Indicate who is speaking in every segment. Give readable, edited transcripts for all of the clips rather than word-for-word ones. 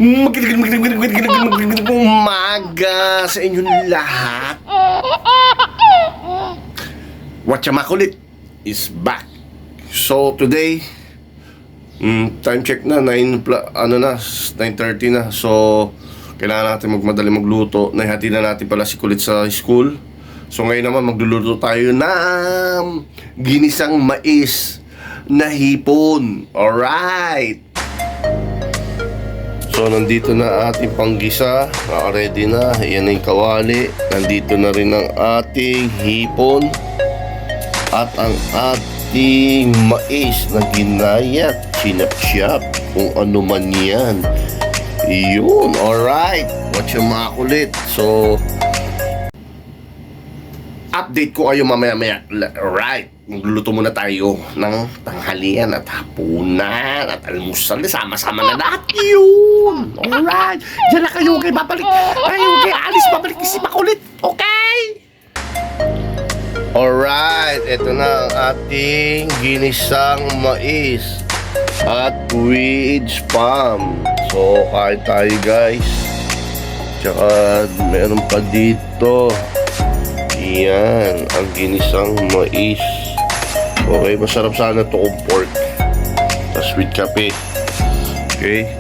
Speaker 1: Magandang umaga sa inyong lahat. Watchamakulit is back. So today, time check na 9:30 na. So kailangan natin magmadali magluto. Nahati na natin pala si Kulit sa school. So ngayon naman magluluto tayo ng ginisang mais na hipon. Alright. So nandito na ating panggisa. Ready na. Yan yung kawali. Nandito na rin ang ating hipon at ang ating mais na ginayat, sinap-siyap, kung ano man yan. Yun, alright. Watch yung mga kulit. So update ko kayo mamaya-maya. Alright, magluluto muna tayo ng tanghalian at hapunan at almusal. Sama-sama na lahat yun. Alright, diyan na kayo. Okay, babalik. Okay, alis, babalik si Makulit. Okay? Alright, ito na ang ating ginisang mais at with spam. So, kain tayo guys. Tsaka meron pa dito. Yan, ang ginisang mais. Okay, masarap sana ito kung pork. Tapos with kape. Okay.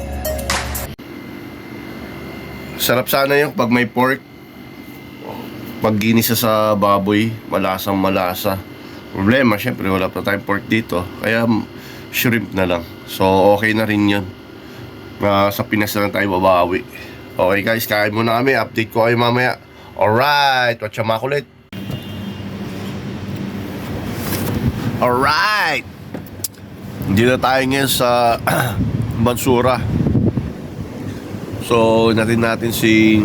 Speaker 1: Sarap sana yung pag may pork. Pag ginisa sa baboy, malasang malasa. Problema, syempre wala pa tayong pork dito. Kaya shrimp na lang. So, okay na rin yun. Sa Pinas na lang tayo babawi. Okay guys, kain muna kami. Update ko kayo mamaya. Alright, watch yung makulit. Alright. Hindi na tayo ngayon sa Bansura. So, natin si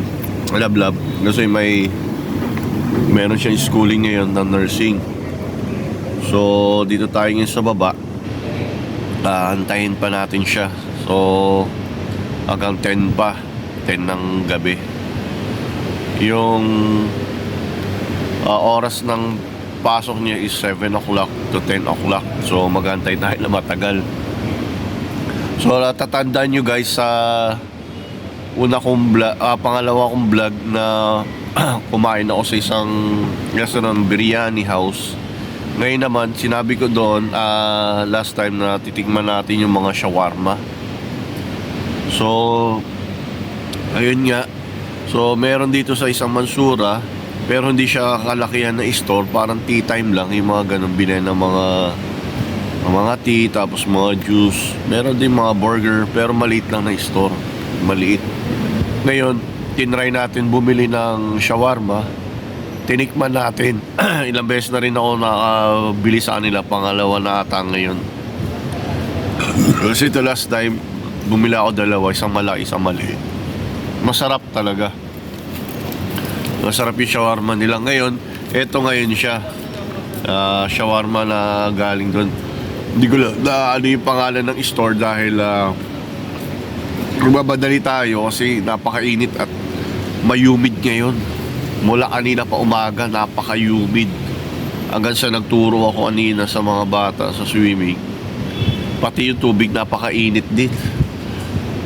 Speaker 1: Lablab. Kasi meron siyang schooling ngayon ng nursing. So, dito tayo ngayon sa baba. Antayin pa natin siya. So, hanggang 10 pa. 10 ng gabi. Yung oras ng pasok niya is 7 o'clock to 10 o'clock. So magantay tayo na matagal. So natatandaan nyo guys sa pangalawa kong vlog na kumain ako sa isang restaurant, biryani house. Ngayon naman sinabi ko doon last time na titikman natin yung mga shawarma. So ayun nga. So meron dito sa isang Mansura, pero hindi siya kalakihan na store, parang tea time lang, yung mga ganun bilhin ng mga tea, tapos mga juice. Meron din mga burger, pero maliit lang na store, maliit. Ngayon, tinry natin bumili ng shawarma, tinikman natin. Ilang beses na rin ako nakabili sa kanila, pangalawa na ata ngayon. Kasi the last time, bumili ako dalawa, isang malaki, isang maliit. Masarap talaga. Masarap yung shawarma nila. Ngayon, eto ngayon siya. Shawarma na galing doon. Hindi ko na ano yung pangalan ng store dahil magbabadali tayo kasi napakainit at mayumid ngayon. Mula kanina pa umaga, napaka-humid. Hanggang sa nagturo ako kanina sa mga bata sa swimming. Pati yung tubig napakainit din.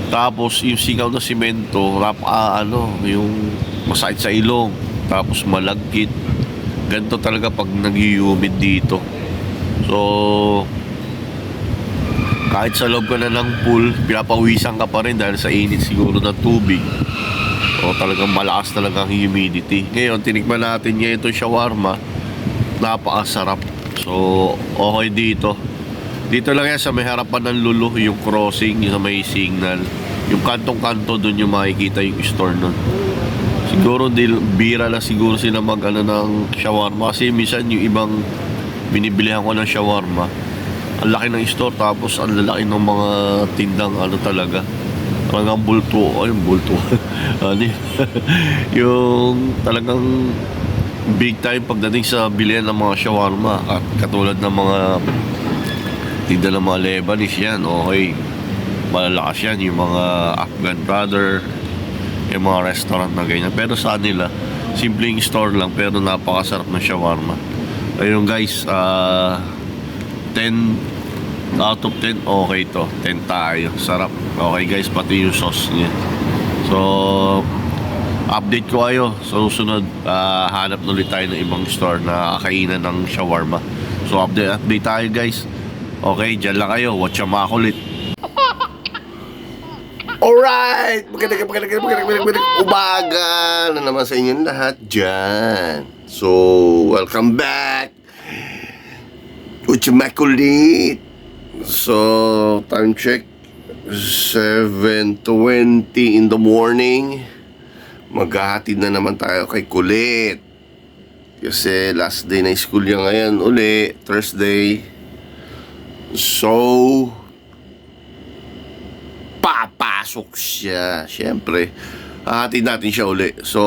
Speaker 1: Tapos yung singaw na simento, yung masakit sa ilong, tapos malagkit. Ganito talaga pag nag-humid dito. So kahit sa loob ka na ng pool, pinapawisan ka pa rin dahil sa init siguro ng tubig. So talagang malakas talaga ang humidity. Ngayon, tinikman natin ngayon itong shawarma. Napakasarap. So okay dito. Dito lang yan sa may harapan ng Lulu, yung crossing, yung sa may signal. Yung kantong-kanto doon yung makikita yung store doon. Siguro bira lang siguro sila ng shawarma. Kasi minsan yung ibang binibilihan ko ng shawarma, ang laki ng store, tapos ang lalaki ng mga tindang talaga. Talagang bulto. Yung bulto. Yung talagang big time pagdating sa bilihan ng mga shawarma. At katulad ng mga tinda ng mga Lebanese yan, okay, malalakas yan, yung mga Afghan brother, yung mga restaurant na ganyan. Pero sa nila, simpleng store lang, pero napakasarap ng shawarma. Ayun guys, 10 Out of 10, okay to. 10 tayo. Sarap. Okay guys, pati yung sauce niya. So, update ko kayo. So, susunod, hanap na ulit tayo ng ibang store na kakainan ng shawarma. So, update tayo guys. Okay, dyan lang kayo. Watch yung mga kulit. Alright! Magandang umaga na naman sa inyong lahat dyan. So, welcome back. Watch yung mga kulit. So, time check. 7:20 in the morning. Maghahatid na naman tayo kay Kulit. Kasi last day na school niya ngayon uli, Thursday. So, papasok siya. Siyempre, hahatid natin siya uli. So,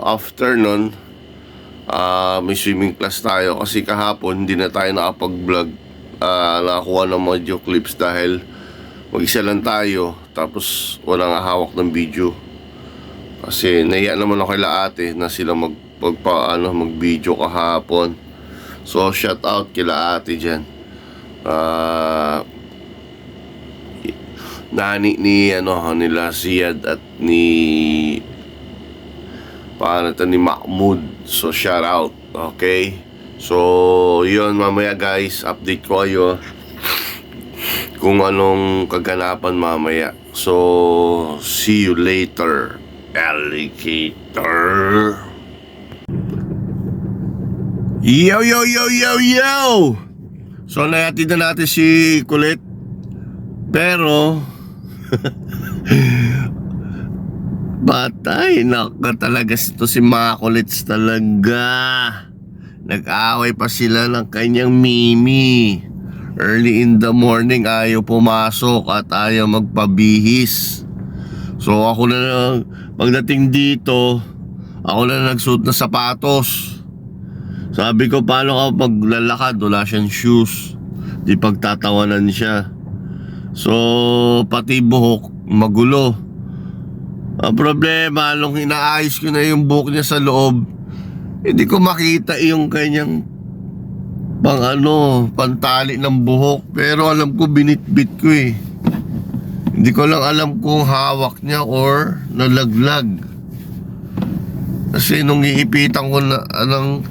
Speaker 1: after nun, may swimming class tayo. Kasi kahapon, hindi na tayo nakapag-vlog. Nakakuha ng audio clips dahil mag-isa lang tayo. Tapos, walang hawak ng video. Kasi naiya naman ako kay ate na sila mag-video kahapon. So shout out kila ate dyan. Nani ni nila Ziyad at ni ni Mahmoud. So shout out. Okay. So yun, mamaya guys, update ko kayo kung anong kaganapan mamaya. So see you later, alligator. Yo! So nahatid na natin si Kulit. Pero batay, naka talaga ito si mga Kulits talaga. Nag-away pa sila ng kanyang Mimi. Early in the morning ayaw pumasok at ayaw magpabihis. So ako na lang, pagdating dito, ako na nagsuot na sapatos. Sabi ko, paano ka maglalakad? Wala siyang shoes. Di pagtatawanan siya. So, pati buhok, magulo. Ang problema, nung inaayos ko na yung buhok niya sa loob, hindi ko makita yung kanyang pantali ng buhok. Pero alam ko, binitbit ko eh. Hindi ko lang alam kung hawak niya or nalaglag. Kasi nung iipitan ko na,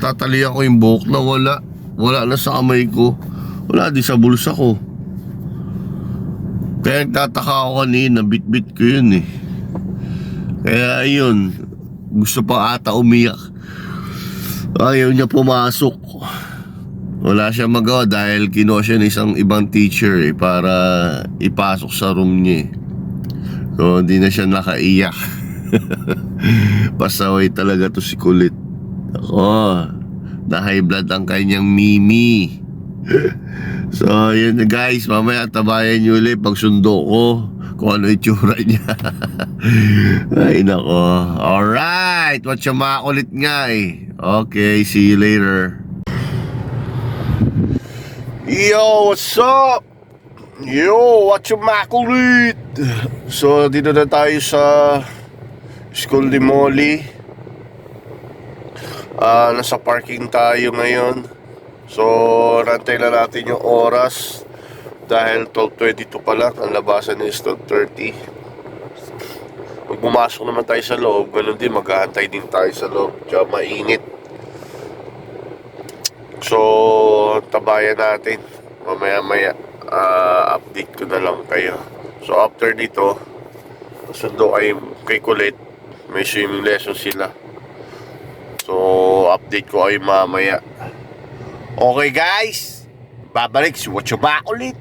Speaker 1: tatalian ko yung buhok na wala na sa kamay ko. Wala di sa bulsa ko. Kaya nagtataka ako kanina, bit-bit ko yun eh. Kaya yun, gusto pa ata umiyak. Ayaw niya pumasok. Wala siya magawa dahil kinuha siya ng isang ibang teacher eh, para ipasok sa room niya eh. So hindi na siya nakaiyak. Pasaway talaga to si Kulit. Ako, na high blood ang kanyang Mimi. So yun guys, mamaya tabayan nyo ulit pag sundo ko kung ano itsura niya. Ay nako. Alright, watch yung mga kulit nga eh. Okay, see you later. Yo, what's up? Yo, watch yung mga kulit. So dito na tayo sa School ni Molly. Nasa parking tayo ngayon. So nantay na natin yung oras dahil 12:22 pa lang. Ang labasan is 12:30. Pag pumasok naman tayo sa loob, ganun din, maghahantay din tayo sa loob. Tsaka mainit. So tabayan natin. Mamaya update ko na lang kayo. So after dito, sundo kayo kay Kulit. May swimming lesson sila. So update ko kayo mamaya. Okay guys, babalik si Watcho ba ulit.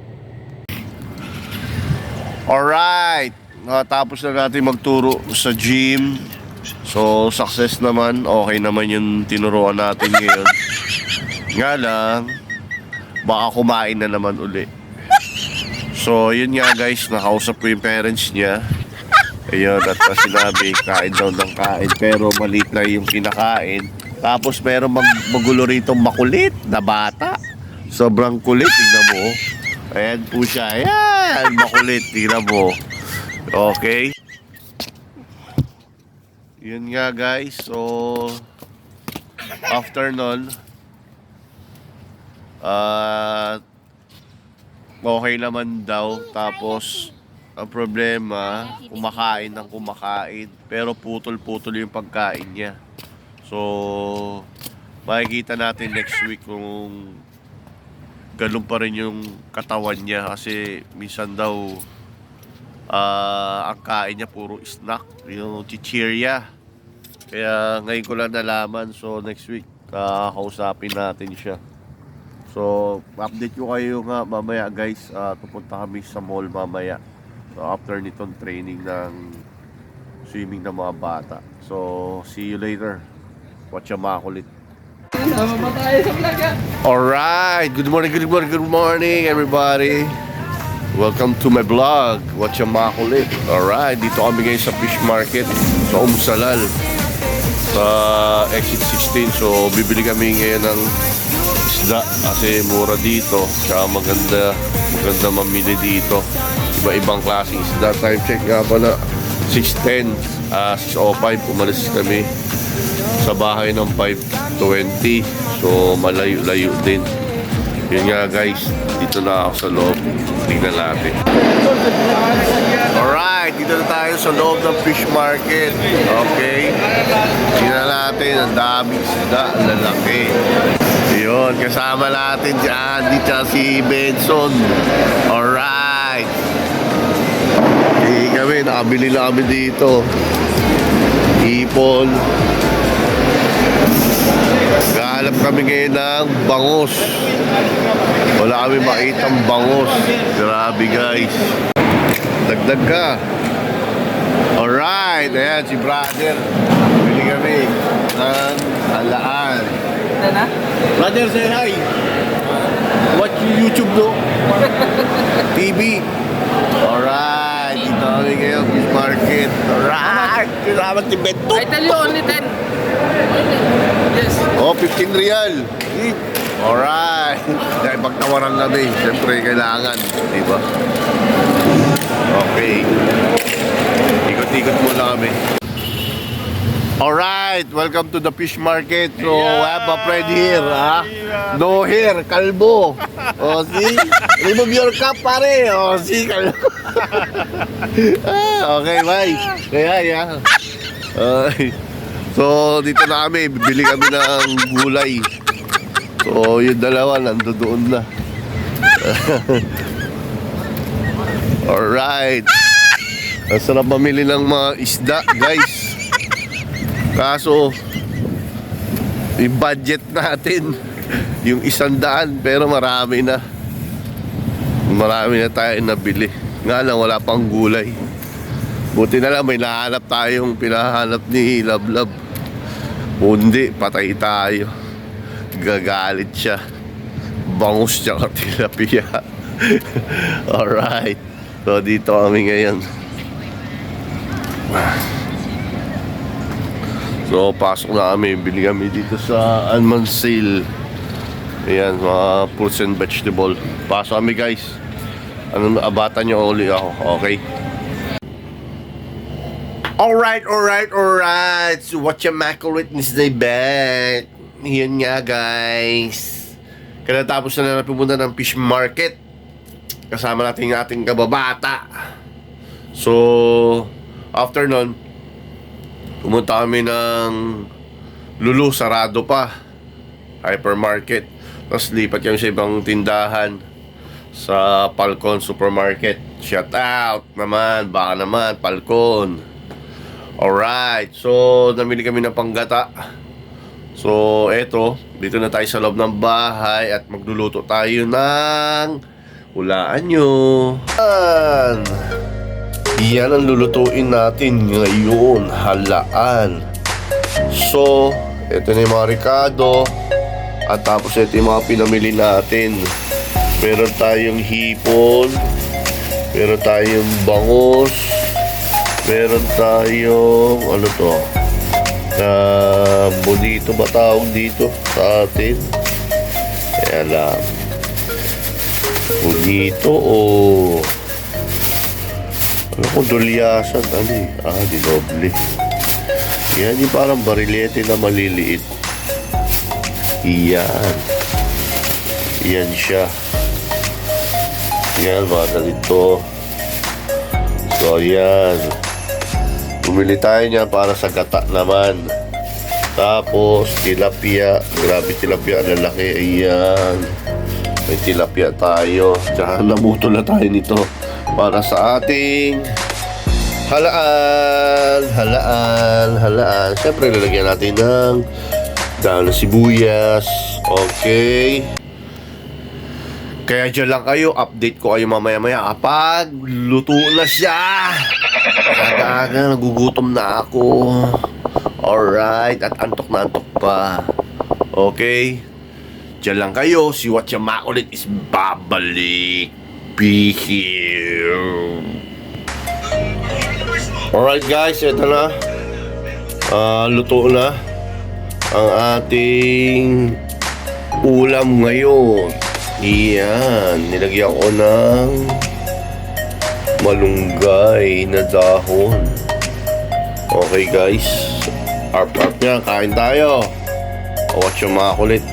Speaker 1: Alright, nakatapos na natin magturo sa gym. So success naman, okay naman yung tinuruan natin ngayon. Nga lang, baka kumain na naman uli. So yun nga guys, nakausap ko yung parents niya. Ayun, at sinabi, kain daw ng kain, pero maliit lang yung kinakain. Tapos meron magulo rito makulit na bata. Sobrang kulit, tignan mo. Ayan po siya. Ayan, makulit, tignan mo. Okay. Yun nga guys. So after nun, okay naman daw. Tapos, ang problema, kumakain ng kumakain. Pero putol-putol yung pagkain niya. So, makikita natin next week kung ganun pa rin yung katawan niya. Kasi minsan daw, ang kain niya puro snack. Yung chichirya. Kaya ngayon ko lang nalaman. So, next week, kausapin natin siya. So, update ko kayo nga mamaya guys. Pupunta kami sa mall mamaya. So, after nitong training ng swimming ng mga bata. So, see you later. Watch yung makulit. Alright, good morning everybody. Welcome to my vlog. Watch yung makulit. Alright, dito kami ngayon sa fish market sa Umsalal. Sa exit 16. So, bibili kami ngayon ng isda kasi mura dito. Tsaka maganda mamili dito. Iba-ibang klaseng isda. Time check nga pala 6:10, 6:05 umalis kami sa bahay ng 5:20. So malayo-layo din. Yun nga guys, dito na ako sa loob. Tingnan natin. Alright, dito na tayo sa loob ng fish market. Okay. Tingnan natin, ang daming isda, ang lalaki. Yun, kasama natin si Andy at si Benson. Alright. Kami, nakabili na kami dito. Ipon. Gahanap kami ngayon ng bangus. Wala kami makitang bangus. Grabe guys. Dagdag ka. Alright. Ayan, si brother. Bili kami ng halaan. Brother, say hi. Watch YouTube, no? TV. Alright, dito kami ngayon, fish market. Alright, kailangan ni Beto.
Speaker 2: I tell you only 10. Yes.
Speaker 1: Oh, 15 real. Alright. Dahil pagtawaran kami, siyempre kailangan. Diba? Okay. Ikot-ikot muna kami. Alright, welcome to the fish market. So, I have a friend here, ha? No hair, kalbo. Oh, see? Remove your cap, pare. Oh, see, kalbo. Okay, bye. Kaya. So, dito na kami. Bibili kami ng gulay. So, yung dalawa, nandoon na. Alright. Ang sarap mamili ng mga isda, guys. Kaso, yung budget natin, yung 100, pero marami na. Marami na tayo nabili. Nga lang, wala pang gulay. Buti na lang, may nahanap tayong pinahanap ni Lablab. Hindi, patay tayo. Gagalit siya. Bangus siya ka tilapia. Alright. So, dito kami ngayon. So, pasok na kami. Bili kami dito sa Almond Sale. Ayan, mga fruits and vegetable. Pasok kami, guys. Abatan nyo uli ako. Okay? Alright. So, what your macaroon is the back. Yan nga, guys. Katatapos na pumunta ng fish market. Kasama natin yung ating kababata. So, after nun, pumunta kami ng Lulu, sarado pa. Hypermarket. Tapos lipat kami sa ibang tindahan sa Falcon Supermarket. Shout out naman, baka naman, Falcon. Alright, so namili kami ng panggata. So, eto, dito na tayo sa loob ng bahay at magluluto tayo ng hulaan nyo. Yan ang lulutuin natin ngayon, halaan. So, ito na yung mga ricado. At tapos ito yung mga pinamili natin. Meron tayong hipon. Meron tayong bangus. Meron tayong, ano to? Bonito ba tawag dito sa atin? Kaya lang. Bonito o... Ano ko, dulyasan, ano eh? Dinoble. Yan yung parang barilete na maliliit. Yan. Yan siya. Yan, mga ganito. So, yan. Bumili tayo niya para sa gata naman. Tapos, tilapia. Grabe tilapia, ang lalaki. Ayan. May tilapia tayo. Tsaka nabuto na tayo nito para sa ating halaan. Siyempre, lalagyan natin ng dahon ng sibuyas. Okay. Kaya dyan lang kayo, update ko kayo mamaya-maya kapag luto na siya. Aga-aga, nagugutom na ako. Alright, at antok na antok pa. Okay? Dyan lang kayo, si Watcha Makulit is babalik. Be here. Alright guys, ito na. Luto na ang ating ulam ngayon. Iyan, nilagyan ko ng malunggay na dahon. Okay guys, arp-arp yan, kain tayo. Watch yung mga kulit.